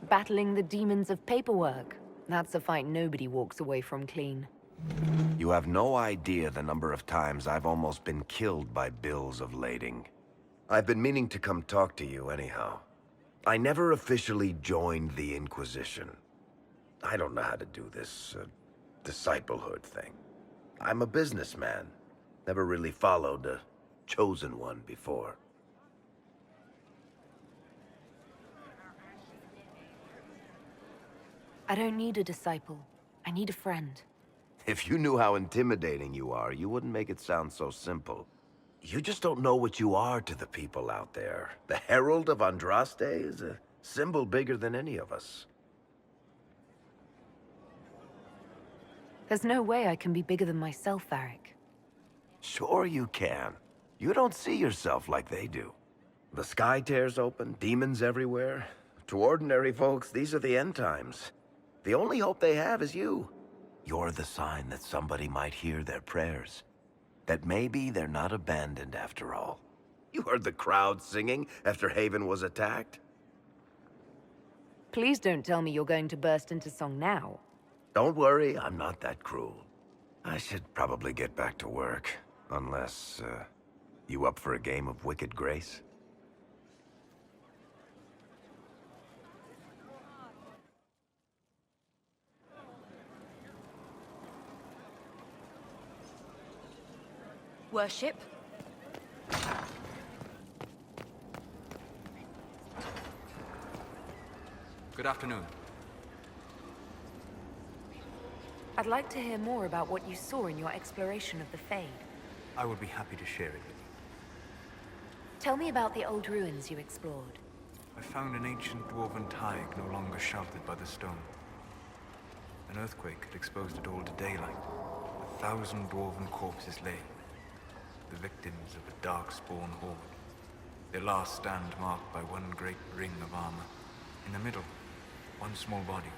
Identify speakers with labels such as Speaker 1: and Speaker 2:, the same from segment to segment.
Speaker 1: Battling the demons of paperwork. That's a fight nobody walks away from clean.
Speaker 2: You have no idea the number of times I've almost been killed by bills of lading. I've been meaning to come talk to you anyhow. I never officially joined the Inquisition. I don't know how to do this, disciplehood thing. I'm a businessman. Never really followed a chosen one before.
Speaker 1: I don't need a disciple. I need a friend.
Speaker 2: If you knew how intimidating you are, you wouldn't make it sound so simple. You just don't know what you are to the people out there. The Herald of Andraste is a symbol bigger than any of us.
Speaker 1: There's no way I can be bigger than myself, Varric.
Speaker 2: Sure you can. You don't see yourself like they do. The sky tears open, demons everywhere. To ordinary folks, these are the end times. The only hope they have is you. You're the sign that somebody might hear their prayers. That maybe they're not abandoned after all. You heard the crowd singing after Haven was attacked?
Speaker 1: Please don't tell me you're going to burst into song now.
Speaker 2: Don't worry, I'm not that cruel. I should probably get back to work. Unless, you up for a game of Wicked Grace?
Speaker 1: Worship?
Speaker 3: Good afternoon.
Speaker 1: I'd like to hear more about what you saw in your exploration of the Fade.
Speaker 3: I would be happy to share it with you.
Speaker 1: Tell me about the old ruins you explored.
Speaker 3: I found an ancient dwarven thaig no longer sheltered by the stone. An earthquake had exposed it all to daylight. 1,000 dwarven corpses lay, the victims of a dark-spawn horde. Their last stand marked by one great ring of armor. In the middle, one small body,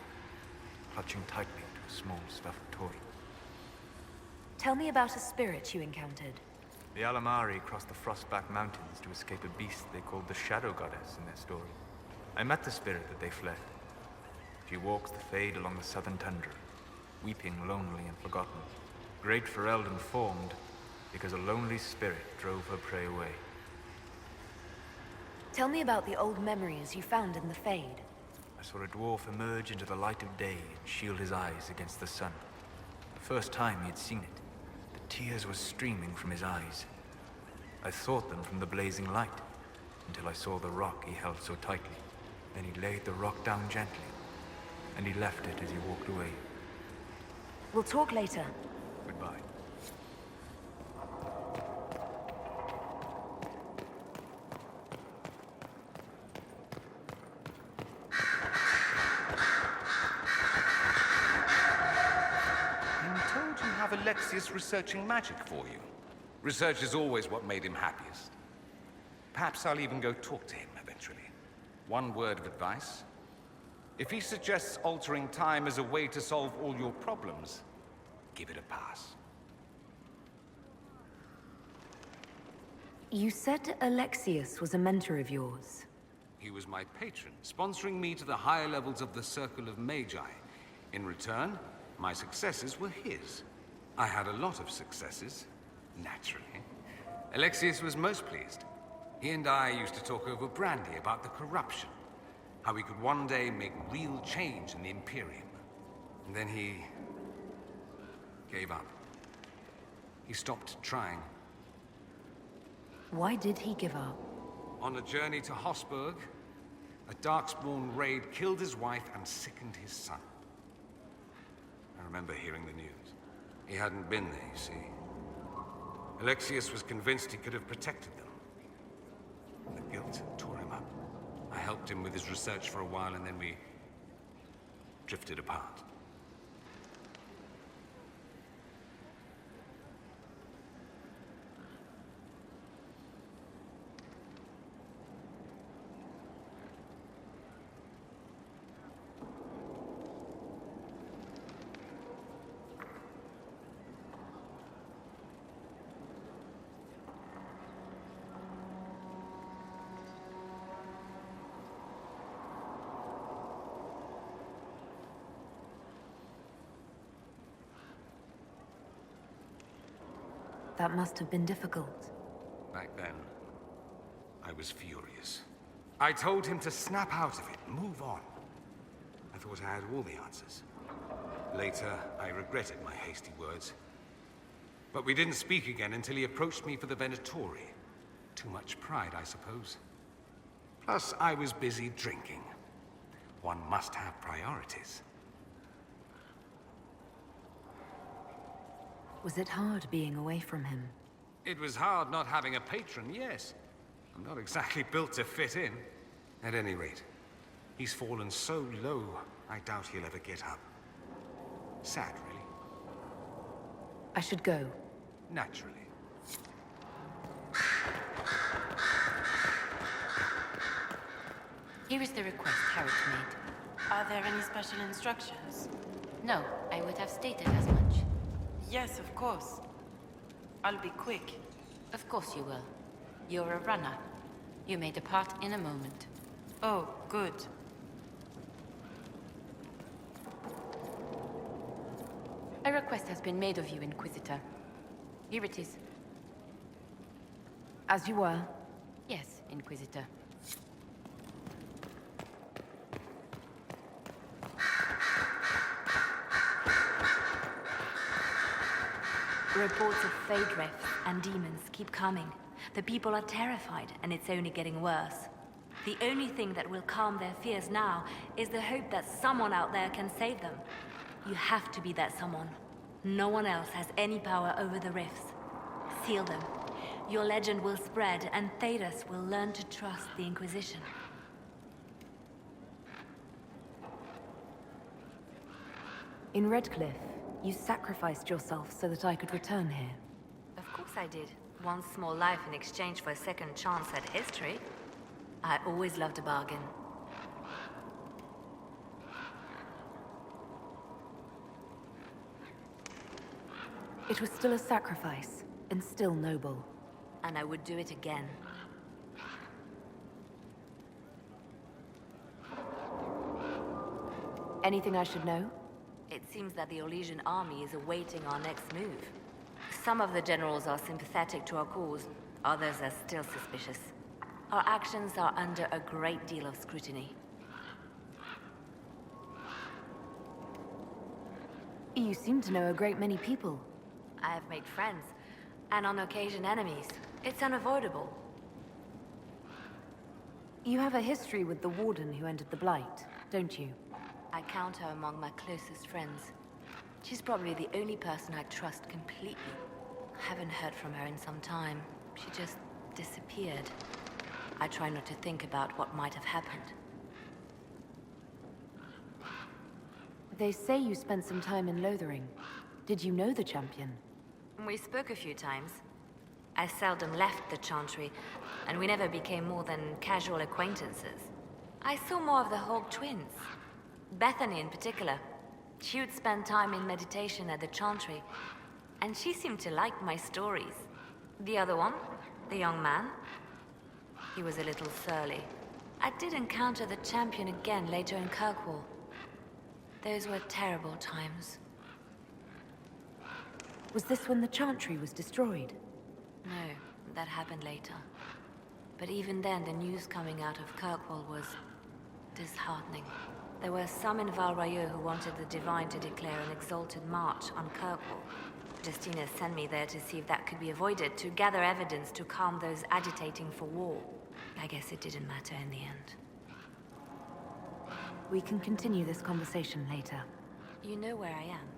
Speaker 3: clutching tightly to a small stuffed toy.
Speaker 1: Tell me about a spirit you encountered.
Speaker 3: The Alamari crossed the Frostback Mountains to escape a beast they called the Shadow Goddess in their story. I met the spirit that they fled. She walks the Fade along the southern tundra, weeping lonely and forgotten. Great Fereld informed, because a lonely spirit drove her prey away.
Speaker 1: Tell me about the old memories you found in the Fade.
Speaker 3: I saw a dwarf emerge into the light of day and shield his eyes against the sun. The first time he had seen it, the tears were streaming from his eyes. I thought them from the blazing light, until I saw the rock he held so tightly. Then he laid the rock down gently, and he left it as he walked away.
Speaker 1: We'll talk later.
Speaker 3: Goodbye.
Speaker 4: Aellyce researching magic for you. Research is always what made him happiest. Perhaps I'll even go talk to him eventually. One word of advice. If he suggests altering time as a way to solve all your problems, give it a pass.
Speaker 1: You said Alexius was a mentor of yours.
Speaker 4: He was my patron, sponsoring me to the higher levels of the Circle of Magi. In return, my successes were his. I had a lot of successes, naturally. Alexius was most pleased. He and I used to talk over brandy about the corruption, how we could one day make real change in the Imperium. And then he gave up. He stopped trying.
Speaker 1: Why did he give up?
Speaker 4: On a journey to Hossberg, a Darkspawn raid killed his wife and sickened his son. I remember hearing the news. He hadn't been there, you see. Alexius was convinced he could have protected them. The guilt tore him up. I helped him with his research for a while, and then we drifted apart.
Speaker 1: That must have been difficult.
Speaker 4: Back then, I was furious. I told him to snap out of it, move on. I thought I had all the answers. Later, I regretted my hasty words. But we didn't speak again until he approached me for the Venatori. Too much pride, I suppose. Plus, I was busy drinking. One must have priorities.
Speaker 1: Was it hard being away from him?
Speaker 4: It was hard not having a patron, yes. I'm not exactly built to fit in. At any rate, he's fallen so low, I doubt he'll ever get up. Sad, really.
Speaker 1: I should go.
Speaker 4: Naturally.
Speaker 5: Here is the request Harriet made.
Speaker 6: Are there any special instructions?
Speaker 5: No, I would have stated as much.
Speaker 6: Yes, of course. I'll be quick.
Speaker 5: Of course you will. You're a runner. You may depart in a moment.
Speaker 6: Oh, good.
Speaker 5: A request has been made of you, Inquisitor. Here it is.
Speaker 1: As you were.
Speaker 5: Yes, Inquisitor.
Speaker 7: Reports of fade rifts and demons keep coming. The people are terrified, and it's only getting worse. The only thing that will calm their fears now is the hope that someone out there can save them. You have to be that someone. No one else has any power over the rifts. Seal them. Your legend will spread, and Thedas will learn to trust the Inquisition.
Speaker 1: In Redcliffe, you sacrificed yourself so that I could return here.
Speaker 7: Of course I did. One small life in exchange for a second chance at history. I always loved a bargain.
Speaker 1: It was still a sacrifice, and still noble.
Speaker 7: And I would do it again.
Speaker 1: Anything I should know?
Speaker 7: It seems that the Orlesian army is awaiting our next move. Some of the generals are sympathetic to our cause, others are still suspicious. Our actions are under a great deal of scrutiny.
Speaker 1: You seem to know a great many people.
Speaker 7: I have made friends, and on occasion enemies. It's unavoidable.
Speaker 1: You have a history with the Warden who entered the Blight, don't you?
Speaker 7: I count her among my closest friends. She's probably the only person I trust completely. I haven't heard from her in some time. She just disappeared. I try not to think about what might have happened.
Speaker 1: They say you spent some time in Lothering. Did you know the champion?
Speaker 7: We spoke a few times. I seldom left the Chantry, and we never became more than casual acquaintances. I saw more of the Hawk twins. Bethany in particular. She would spend time in meditation at the Chantry, and she seemed to like my stories. The other one, the young man, he was a little surly. I did encounter the champion again later in Kirkwall. Those were terrible times.
Speaker 1: Was this when the Chantry was destroyed?
Speaker 7: No, that happened later. But even then, the news coming out of Kirkwall was disheartening. There were some in Val Royeaux who wanted the Divine to declare an exalted march on Kirkwall. Justina sent me there to see if that could be avoided, to gather evidence to calm those agitating for war. I guess it didn't matter in the end.
Speaker 1: We can continue this conversation later.
Speaker 7: You know where I am.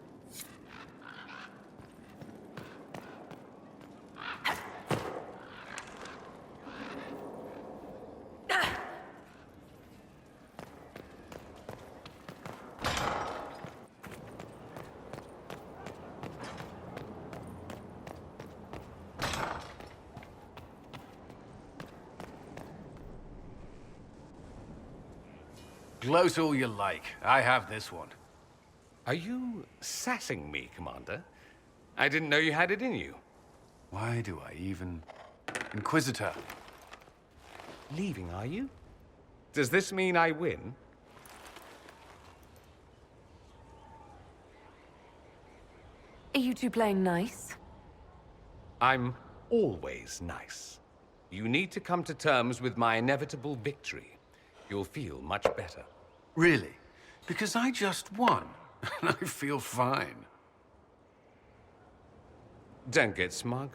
Speaker 8: Gloat all you like. I have this one.
Speaker 4: Are you sassing me, Commander? I didn't know you had it in you.
Speaker 8: Why do I even... Inquisitor.
Speaker 4: Leaving, are you? Does this mean I win?
Speaker 1: Are you two playing nice?
Speaker 4: I'm always nice. You need to come to terms with my inevitable victory. You'll feel much better.
Speaker 8: Really? Because I just won, and I feel fine.
Speaker 4: Don't get smug.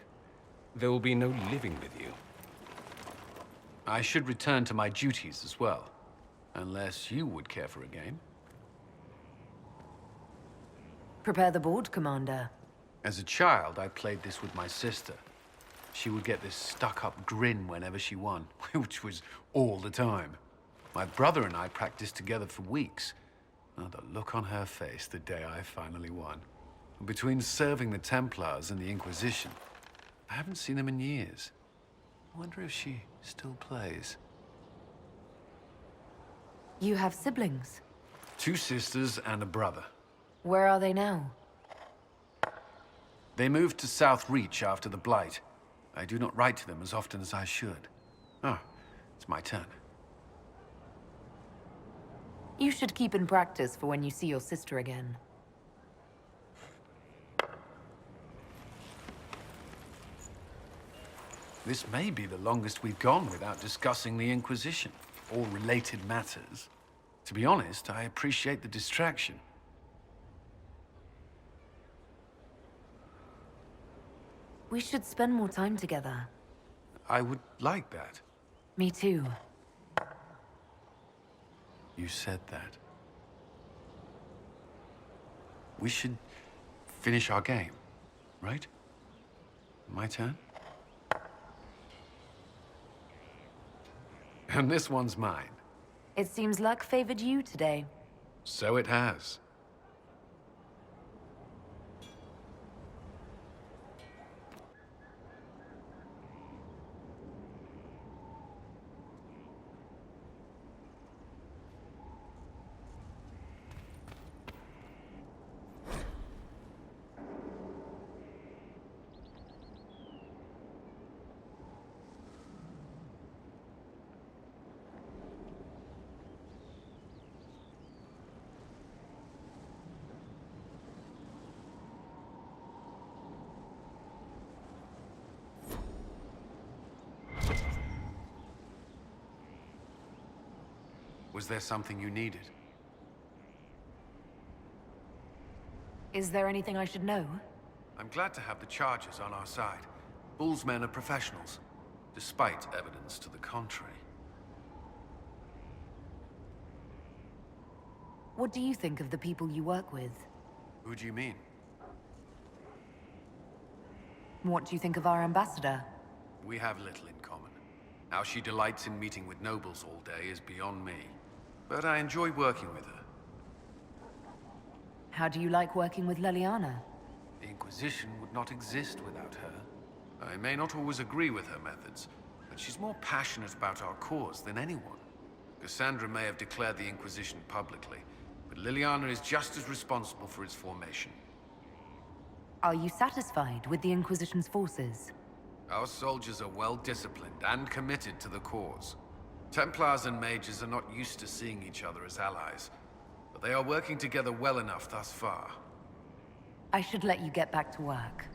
Speaker 4: There will be no living with you.
Speaker 8: I should return to my duties as well. Unless you would care for a game.
Speaker 1: Prepare the board, Commander.
Speaker 8: As a child, I played this with my sister. She would get this stuck-up grin whenever she won, which was all the time. My brother and I practiced together for weeks. Oh, the look on her face the day I finally won. Between serving the Templars and the Inquisition, I haven't seen them in years. I wonder if she still plays.
Speaker 1: You have siblings?
Speaker 8: 2 sisters and a brother.
Speaker 1: Where are they now?
Speaker 8: They moved to South Reach after the Blight. I do not write to them as often as I should. Oh, it's my turn.
Speaker 1: You should keep in practice for when you see your sister again.
Speaker 8: This may be the longest we've gone without discussing the Inquisition, or related matters. To be honest, I appreciate the distraction.
Speaker 1: We should spend more time together.
Speaker 8: I would like that.
Speaker 1: Me too.
Speaker 8: You said that. We should finish our game, right? My turn? And this one's mine.
Speaker 1: It seems luck favored you today.
Speaker 8: So it has. Was there something you needed?
Speaker 1: Is there anything I should know?
Speaker 8: I'm glad to have the Chargers on our side. Bull's men are professionals, despite evidence to the contrary.
Speaker 1: What do you think of the people you work with?
Speaker 8: Who do you mean?
Speaker 1: What do you think of our ambassador?
Speaker 8: We have little in common. How she delights in meeting with nobles all day is beyond me. But I enjoy working with her.
Speaker 1: How do you like working with Leliana?
Speaker 8: The Inquisition would not exist without her. I may not always agree with her methods, but she's more passionate about our cause than anyone. Cassandra may have declared the Inquisition publicly, but Leliana is just as responsible for its formation.
Speaker 1: Are you satisfied with the Inquisition's forces?
Speaker 8: Our soldiers are well disciplined and committed to the cause. Templars and mages are not used to seeing each other as allies, but they are working together well enough thus far.
Speaker 1: I should let you get back to work.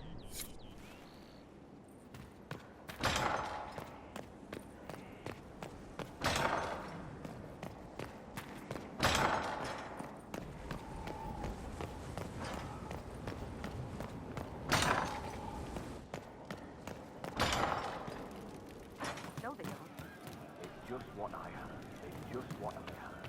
Speaker 2: Just what I have. It's just what I have.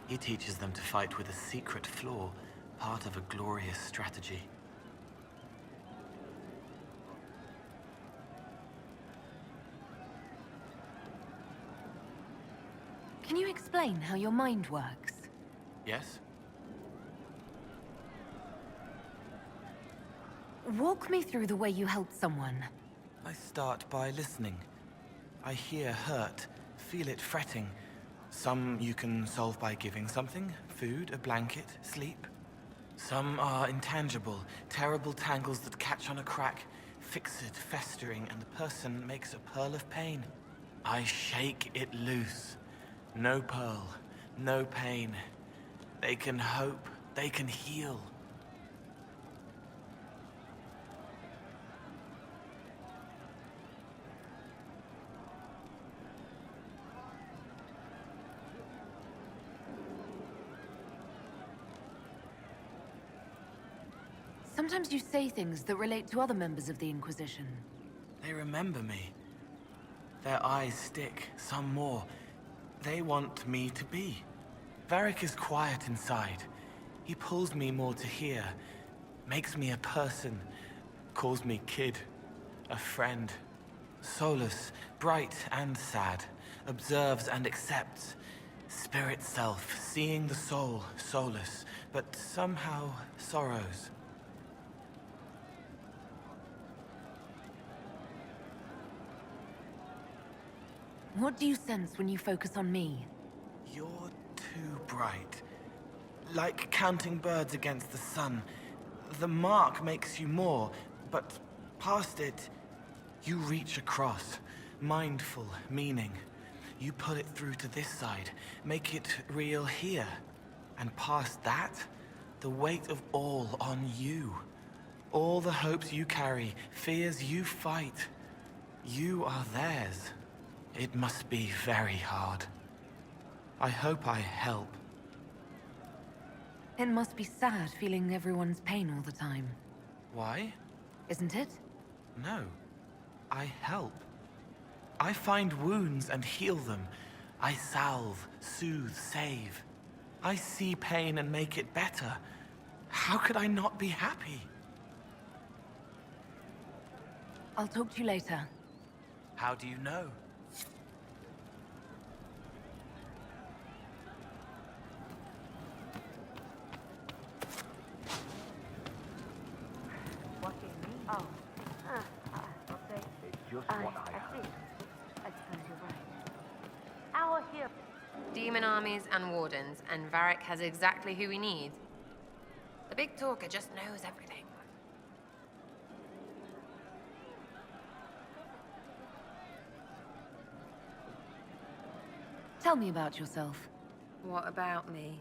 Speaker 9: He teaches them to fight with a secret flaw, part of a glorious strategy.
Speaker 1: Can you explain how your mind works?
Speaker 9: Yes?
Speaker 1: Walk me through the way you help someone.
Speaker 9: I start by listening. I hear hurt, feel it fretting. Some you can solve by giving something, food, a blanket, sleep. Some are intangible, terrible tangles that catch on a crack, fixed, festering, and the person makes a pearl of pain. I shake it loose. No pearl, no pain. They can hope. They can heal.
Speaker 1: Sometimes you say things that relate to other members of the Inquisition.
Speaker 9: They remember me. Their eyes stick, some more. They want me to be. Varric is quiet inside. He pulls me more to hear, makes me a person, calls me kid, a friend. Solus, bright and sad, observes and accepts. Spirit self, seeing the soul, Solus, but somehow sorrows.
Speaker 1: What do you sense when you focus on me?
Speaker 9: You're too bright. Like counting birds against the sun. The mark makes you more, but past it, you reach across. Mindful meaning. You pull it through to this side, make it real here. And past that, the weight of all on you. All the hopes you carry, fears you fight. You are theirs. It must be very hard. I hope I help.
Speaker 1: It must be sad feeling everyone's pain all the time.
Speaker 9: Why?
Speaker 1: Isn't it?
Speaker 9: No. I help. I find wounds and heal them. I salve, soothe, save. I see pain and make it better. How could I not be happy?
Speaker 1: I'll talk to you later.
Speaker 9: How do you know?
Speaker 10: Demon armies and wardens, and Varric has exactly who he needs. The big talker just knows everything.
Speaker 1: Tell me about yourself.
Speaker 10: What about me?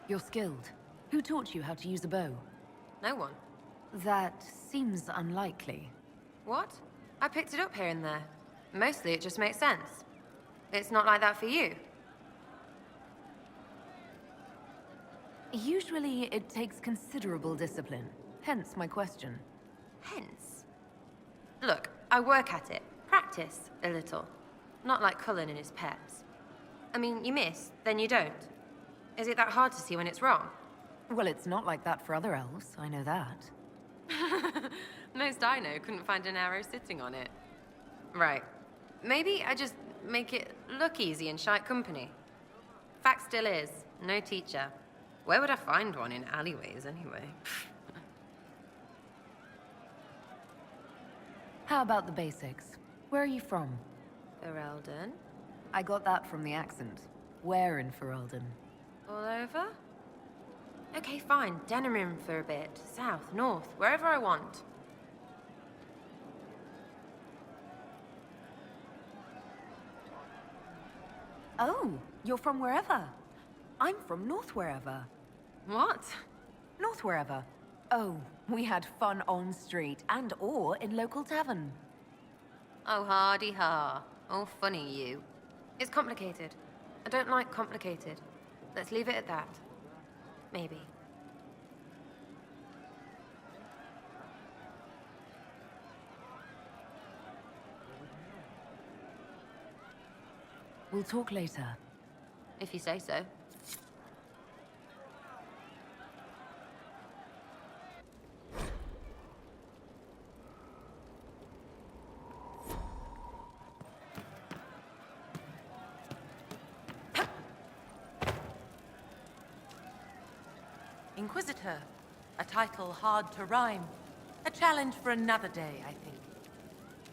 Speaker 1: You're skilled. Who taught you how to use a bow?
Speaker 10: No one.
Speaker 1: That seems unlikely.
Speaker 10: What? I picked it up here and there. Mostly it just makes sense. It's not like that for you.
Speaker 1: Usually it takes considerable discipline. Hence my question.
Speaker 10: Hence? Look, I work at it. Practice a little. Not like Cullen and his pets. I mean, you miss, then you don't. Is it that hard to see when it's wrong?
Speaker 1: Well, it's not like that for other elves, I know that.
Speaker 10: Most I know couldn't find an arrow sitting on it. Right. Maybe I just make it look easy in shite company. Fact still is, no teacher. Where would I find one in alleyways, anyway?
Speaker 1: How about the basics? Where are you from?
Speaker 10: Ferelden?
Speaker 1: I got that from the accent. Where in Ferelden?
Speaker 10: All over? Okay, fine. Denerim for a bit. South, north, wherever I want.
Speaker 1: Oh, you're from wherever. I'm from north wherever.
Speaker 10: What?
Speaker 1: North wherever. Oh, we had fun on street and or in local tavern.
Speaker 10: Oh, hardy ha. Oh, funny you. It's complicated. I don't like complicated. Let's leave it at that. Maybe.
Speaker 1: We'll talk later.
Speaker 10: If you say so.
Speaker 6: Inquisitor, A title hard to rhyme. A challenge for another day, I think.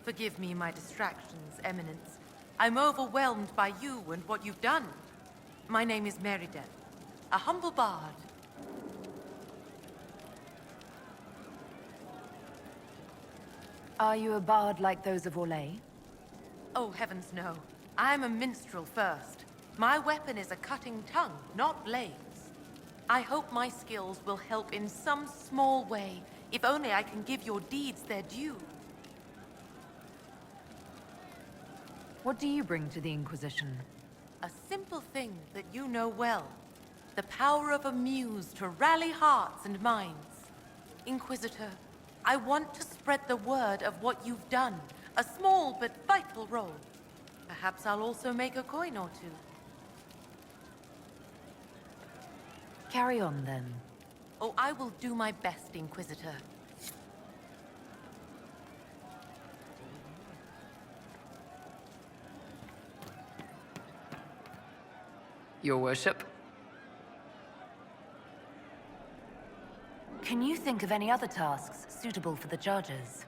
Speaker 6: Forgive me my distractions, Eminence. I'm overwhelmed by you and what you've done. My name is Meriden, a humble bard.
Speaker 1: Are you a bard like those of Aellyce?
Speaker 6: Oh, heavens no. I'm a minstrel first. My weapon is a cutting tongue, not blades. I hope my skills will help in some small way, if only I can give your deeds their due.
Speaker 1: What do you bring to the Inquisition?
Speaker 6: A simple thing that you know well. The power of a muse to rally hearts and minds. Inquisitor, I want to spread the word of what you've done. A small but vital role. Perhaps I'll also make a coin or two.
Speaker 1: Carry on, then.
Speaker 6: Oh, I will do my best, Inquisitor.
Speaker 11: Your worship?
Speaker 1: Can you think of any other tasks suitable for the charges?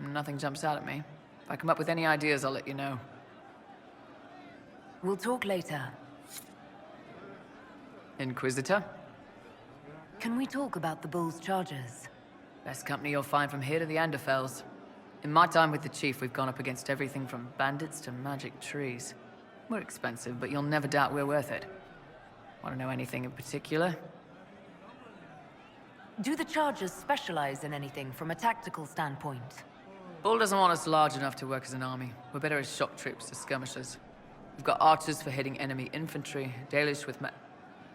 Speaker 11: Nothing jumps out at me. If I come up with any ideas, I'll let you know.
Speaker 1: We'll talk later.
Speaker 11: Inquisitor?
Speaker 1: Can we talk about the Bull's charges?
Speaker 11: Best company you'll find from here to the Anderfells. In my time with the Chief, we've gone up against everything from bandits to magic trees. We're expensive, but you'll never doubt we're worth it. Want to know anything in particular?
Speaker 1: Do the charges specialize in anything from a tactical standpoint?
Speaker 11: Bull doesn't want us large enough to work as an army. We're better as shock troops, as skirmishers. We've got archers for hitting enemy infantry, Aellyce with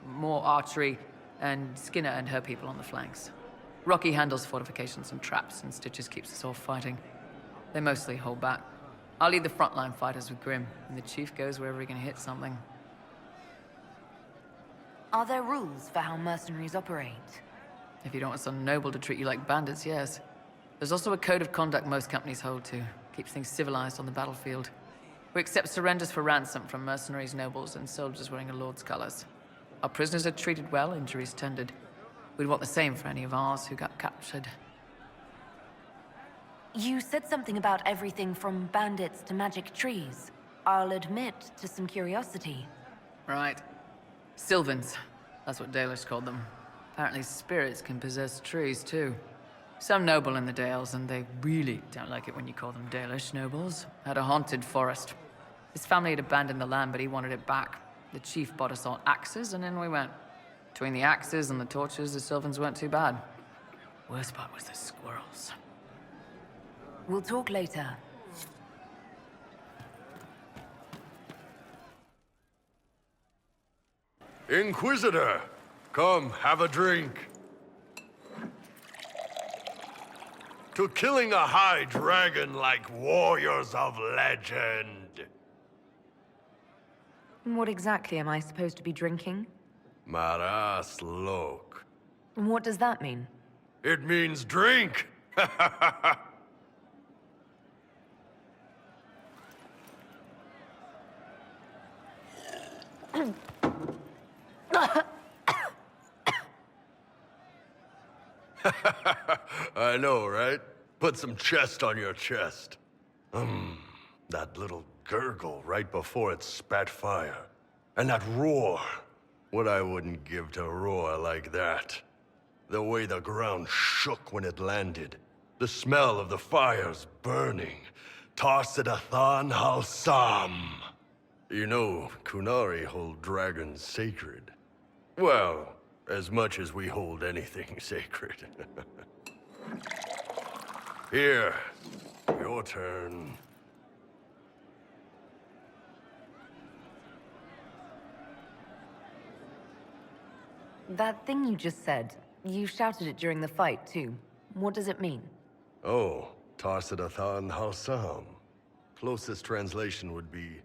Speaker 11: more archery, and Skinner and her people on the flanks. Rocky handles fortifications and traps, and Stitches keeps us all fighting. They mostly hold back. I'll lead the frontline fighters with Grim, and the Chief goes wherever he can hit something.
Speaker 1: Are there rules for how mercenaries operate?
Speaker 11: If you don't want some noble to treat you like bandits, yes. There's also a code of conduct most companies hold to. Keeps things civilized on the battlefield. We accept surrenders for ransom from mercenaries, nobles, and soldiers wearing a lord's colors. Our prisoners are treated well, injuries tended. We'd want the same for any of ours who got captured.
Speaker 1: You said something about everything from bandits to magic trees. I'll admit to some curiosity.
Speaker 11: Right. Sylvans. That's what Aellyce called them. Apparently spirits can possess trees, too. Some noble in the Dales, and they really don't like it when you call them Dalish nobles, had a haunted forest. His family had abandoned the land, but he wanted it back. The Chief bought us all axes, and in we went. Between the axes and the torches, the Sylvans weren't too bad. Worst part was the squirrels.
Speaker 1: We'll talk later.
Speaker 12: Inquisitor, come, have a drink. To killing a high dragon like warriors of legend.
Speaker 1: What exactly am I supposed to be drinking?
Speaker 12: Maras lok.
Speaker 1: What does that mean?
Speaker 12: It means drink! I know, right? Put some chest on your chest. That little gurgle right before it spat fire. And that roar. What I wouldn't give to roar like that. The way the ground shook when it landed. The smell of the fires burning. Tarsidathan Halsam. You know, Kunari hold dragons sacred. Well, as much as we hold anything sacred. Here, your turn.
Speaker 1: That thing you just said, you shouted it during the fight, too. What does it mean?
Speaker 12: Oh, Tarsidathan Halsam. Closest translation would be,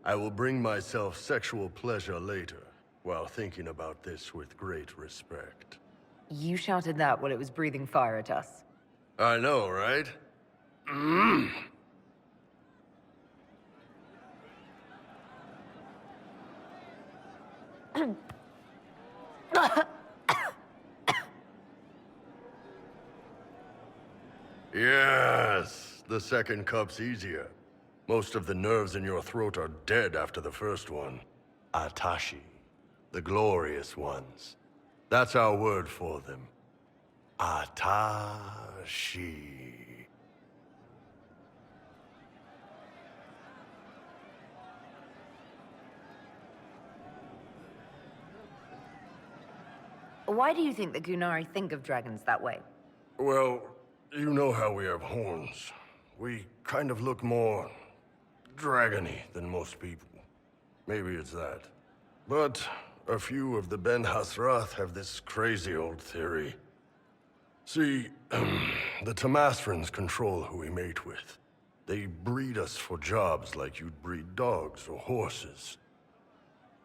Speaker 12: I will bring myself sexual pleasure later, while thinking about this with great respect.
Speaker 1: You shouted that while it was breathing fire at us.
Speaker 12: I know, right? Yes, the second cup's easier. Most of the nerves in your throat are dead after the first one. Atashi, the glorious ones. That's our word for them. Atashi.
Speaker 1: Why do you think the Gunari think of dragons that way?
Speaker 12: Well, you know how we have horns. We kind of look more dragony than most people. Maybe it's that. But a few of the Ben Hasrath have this crazy old theory. See, the Tamasrans control who we mate with. They breed us for jobs like you'd breed dogs or horses.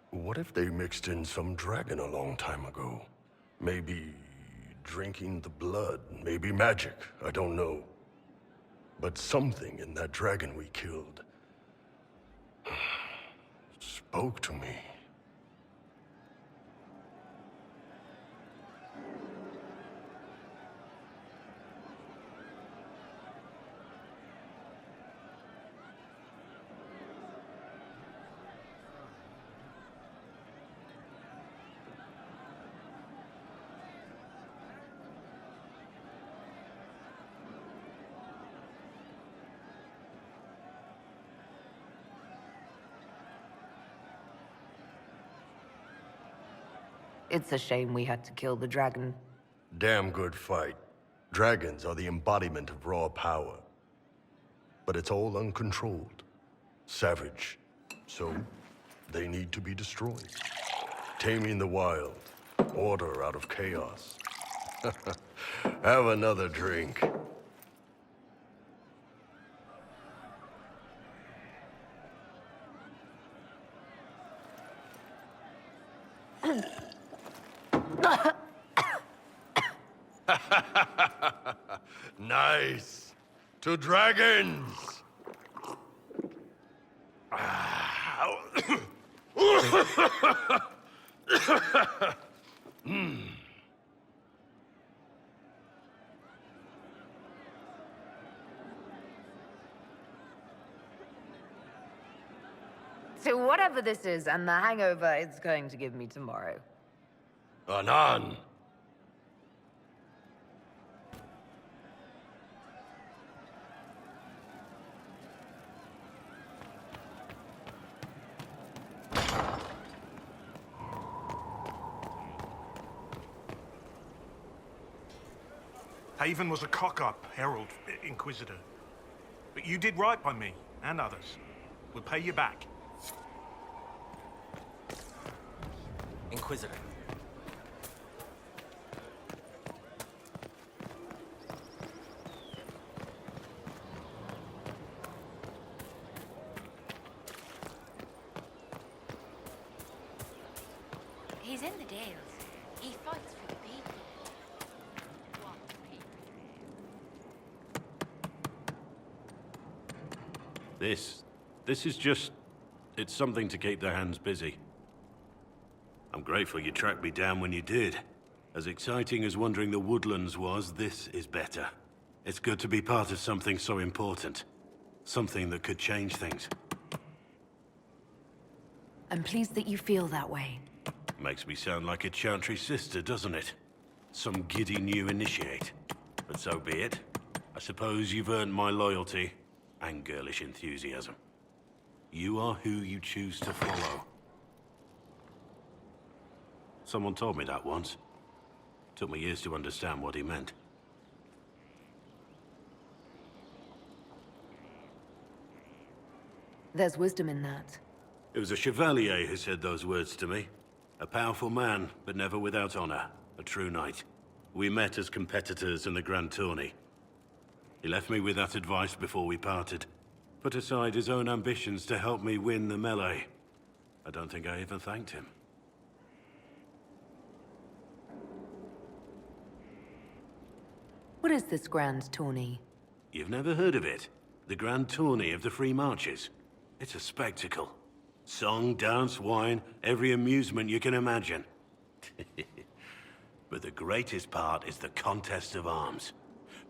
Speaker 12: What if they mixed in some dragon a long time ago? Maybe drinking the blood, maybe magic, I don't know. But something in that dragon we killed spoke to me.
Speaker 1: It's a shame we had to kill the dragon.
Speaker 12: Damn good fight. Dragons are the embodiment of raw power. But it's all uncontrolled. Savage. So, they need to be destroyed. Taming the wild. Order out of chaos. Have another drink. Nice. To dragons.
Speaker 1: So whatever this is and the hangover it's going to give me tomorrow.
Speaker 12: Anan.
Speaker 13: Haven was a cock-up, Herald, Inquisitor. But you did right by me, and others. We'll pay you back.
Speaker 9: Inquisitor.
Speaker 5: He's in the Dales. He fights for the people. What people?
Speaker 14: This is just... it's something to keep their hands busy. I'm grateful you tracked me down when you did. As exciting as wandering the woodlands was, this is better. It's good to be part of something so important. Something that could change things.
Speaker 1: I'm pleased that you feel that way.
Speaker 14: Makes me sound like a Chantry sister, doesn't it? Some giddy new initiate. But so be it. I suppose you've earned my loyalty and girlish enthusiasm. You are who you choose to follow. Someone told me that once. Took me years to understand what he meant.
Speaker 1: There's wisdom in that.
Speaker 14: It was a chevalier who said those words to me. A powerful man, but never without honor. A true knight. We met as competitors in the Grand Tourney. He left me with that advice before we parted. Put aside his own ambitions to help me win the melee. I don't think I even thanked him.
Speaker 1: What is this Grand Tourney?
Speaker 14: You've never heard of it? The Grand Tourney of the Free Marches. It's a spectacle. Song, dance, wine, every amusement you can imagine. But the greatest part is the contest of arms.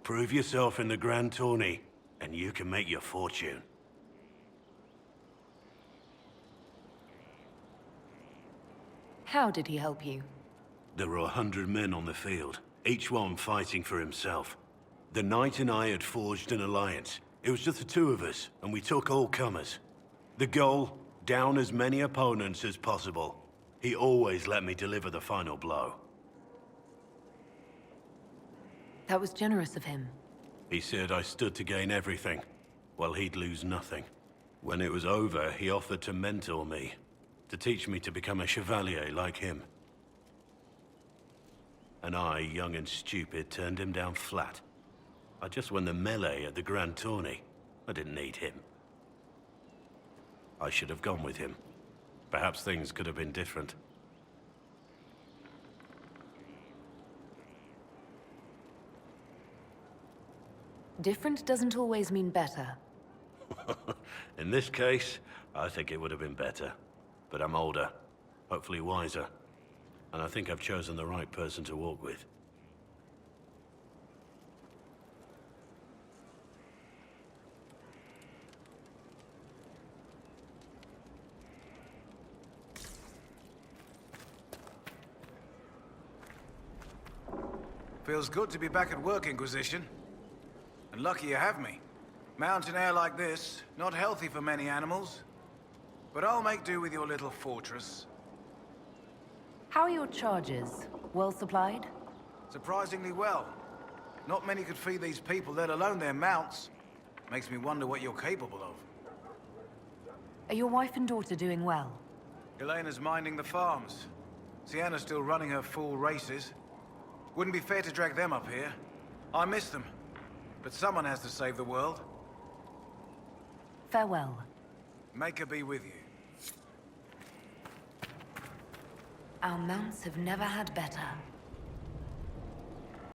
Speaker 14: Prove yourself in the Grand Tourney, and you can make your fortune.
Speaker 1: How did he help you?
Speaker 14: There were 100 men on the field, each one fighting for himself. The Knight and I had forged an alliance. It was just the two of us, and we took all comers. The goal, down as many opponents as possible. He always let me deliver the final blow.
Speaker 1: That was generous of him.
Speaker 14: He said I stood to gain everything, while he'd lose nothing. When it was over, he offered to mentor me, to teach me to become a chevalier like him. And I, young and stupid, turned him down flat. I just won the melee at the Grand Tourney. I didn't need him. I should have gone with him. Perhaps things could have been different.
Speaker 1: Different doesn't always mean better.
Speaker 14: In this case, I think it would have been better. But I'm older, hopefully wiser. And I think I've chosen the right person to walk with.
Speaker 15: Feels good to be back at work, Inquisition. And lucky you have me. Mountain air like this, not healthy for many animals. But I'll make do with your little fortress.
Speaker 1: How are your charges? Well supplied?
Speaker 15: Surprisingly well. Not many could feed these people, let alone their mounts. Makes me wonder what you're capable of.
Speaker 1: Are your wife and daughter doing well?
Speaker 15: Elena's minding the farms. Sienna's still running her full races. Wouldn't be fair to drag them up here. I miss them. But someone has to save the world.
Speaker 1: Farewell.
Speaker 15: Make her be with you.
Speaker 1: Our mounts have never had better.